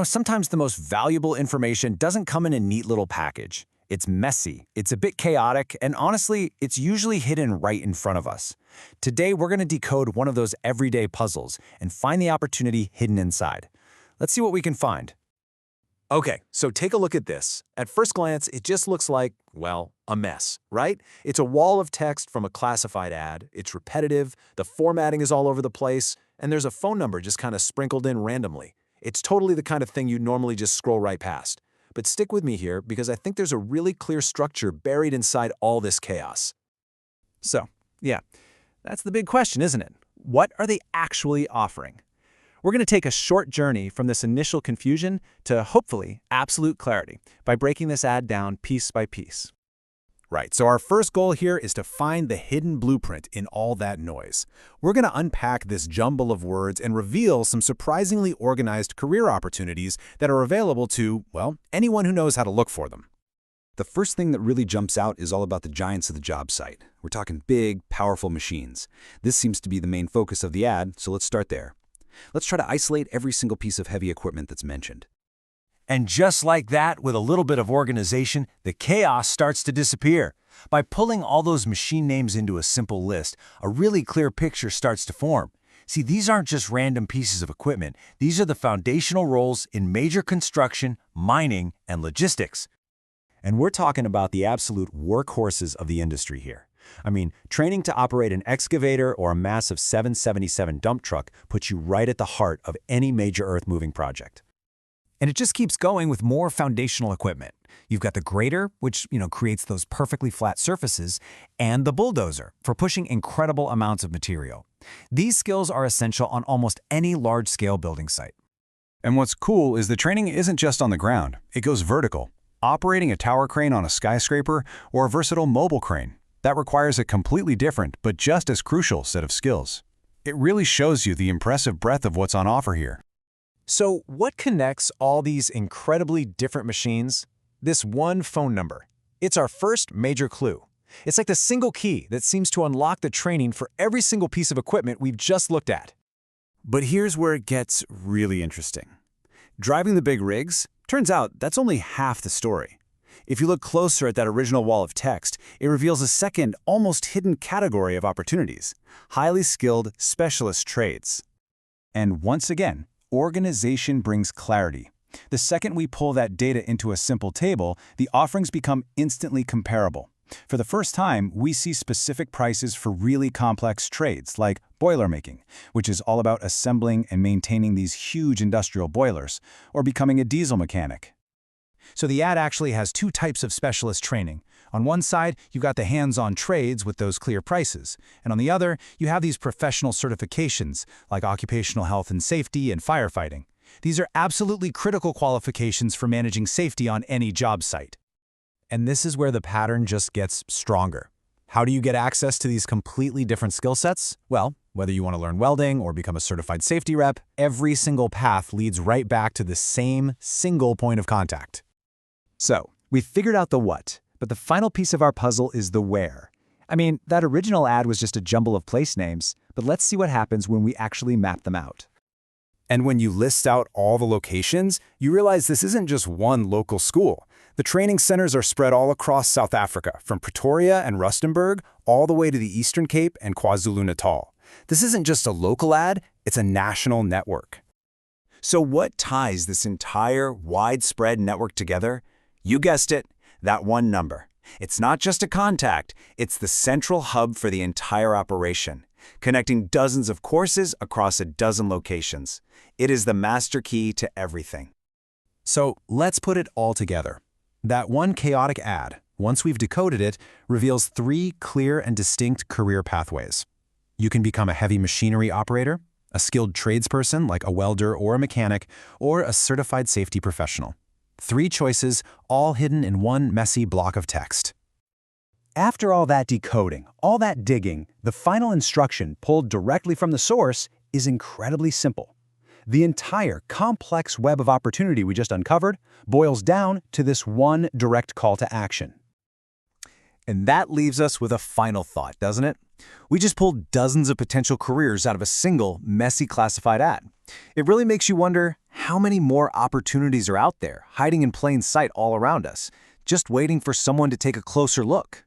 Sometimes the most valuable information doesn't come in a neat little package. It's messy, it's a bit chaotic, and honestly, it's usually hidden right in front of us. Today, we're going to decode one of those everyday puzzles and find the opportunity hidden inside. Let's see what we can find. Okay, so take a look at this. At first glance, it just looks like, well, a mess, right? It's a wall of text from a classified ad, it's repetitive, the formatting is all over the place, and there's a phone number just kind of sprinkled in randomly. It's totally the kind of thing you'd normally just scroll right past. But stick with me here because I think there's a really clear structure buried inside all this chaos. So, yeah, that's the big question, isn't it? What are they actually offering? We're going to take a short journey from this initial confusion to, hopefully, absolute clarity by breaking this ad down piece by piece. Right, so our first goal here is to find the hidden blueprint in all that noise. We're going to unpack this jumble of words and reveal some surprisingly organized career opportunities that are available to, well, anyone who knows how to look for them. The first thing that really jumps out is all about the giants of the job site. We're talking big, powerful machines. This seems to be the main focus of the ad, so let's start there. Let's try to isolate every single piece of heavy equipment that's mentioned. And just like that, with a little bit of organization, the chaos starts to disappear. By pulling all those machine names into a simple list, a really clear picture starts to form. See, these aren't just random pieces of equipment. These are the foundational roles in major construction, mining, and logistics. And we're talking about the absolute workhorses of the industry here. I mean, training to operate an excavator or a massive 777 dump truck puts you right at the heart of any major earth-moving project. And it just keeps going with more foundational equipment. You've got the grader, which creates those perfectly flat surfaces, and the bulldozer for pushing incredible amounts of material. These skills are essential on almost any large-scale building site. And what's cool is the training isn't just on the ground. It goes vertical. Operating a tower crane on a skyscraper or a versatile mobile crane. That requires a completely different but just as crucial set of skills. It really shows you the impressive breadth of what's on offer here. So what connects all these incredibly different machines? This one phone number. It's our first major clue. It's like the single key that seems to unlock the training for every single piece of equipment we've just looked at. But here's where it gets really interesting. Driving the big rigs, turns out that's only half the story. If you look closer at that original wall of text, it reveals a second, almost hidden category of opportunities: highly skilled specialist trades. And once again, organization brings clarity. The second we pull that data into a simple table, the offerings become instantly comparable. For the first time, we see specific prices for really complex trades, like boiler making, which is all about assembling and maintaining these huge industrial boilers, or becoming a diesel mechanic. So the ad actually has two types of specialist training. On one side, you've got the hands-on trades with those clear prices. And on the other, you have these professional certifications, like occupational health and safety and firefighting. These are absolutely critical qualifications for managing safety on any job site. And this is where the pattern just gets stronger. How do you get access to these completely different skill sets? Well, whether you want to learn welding or become a certified safety rep, every single path leads right back to the same single point of contact. So, we've figured out the what, but the final piece of our puzzle is the where. I mean, that original ad was just a jumble of place names, but let's see what happens when we actually map them out. And when you list out all the locations, you realize this isn't just one local school. The training centers are spread all across South Africa, from Pretoria and Rustenburg all the way to the Eastern Cape and KwaZulu-Natal. This isn't just a local ad, it's a national network. So what ties this entire widespread network together? You guessed it, that one number. It's not just a contact, it's the central hub for the entire operation, connecting dozens of courses across a dozen locations. It is the master key to everything. So let's put it all together. That one chaotic ad, once we've decoded it, reveals three clear and distinct career pathways. You can become a heavy machinery operator, a skilled tradesperson like a welder or a mechanic, or a certified safety professional. Three choices, all hidden in one messy block of text. After all that decoding, all that digging, the final instruction pulled directly from the source is incredibly simple. The entire complex web of opportunity we just uncovered boils down to this one direct call to action. And that leaves us with a final thought, doesn't it? We just pulled dozens of potential careers out of a single, messy classified ad. It really makes you wonder how many more opportunities are out there, hiding in plain sight all around us, just waiting for someone to take a closer look.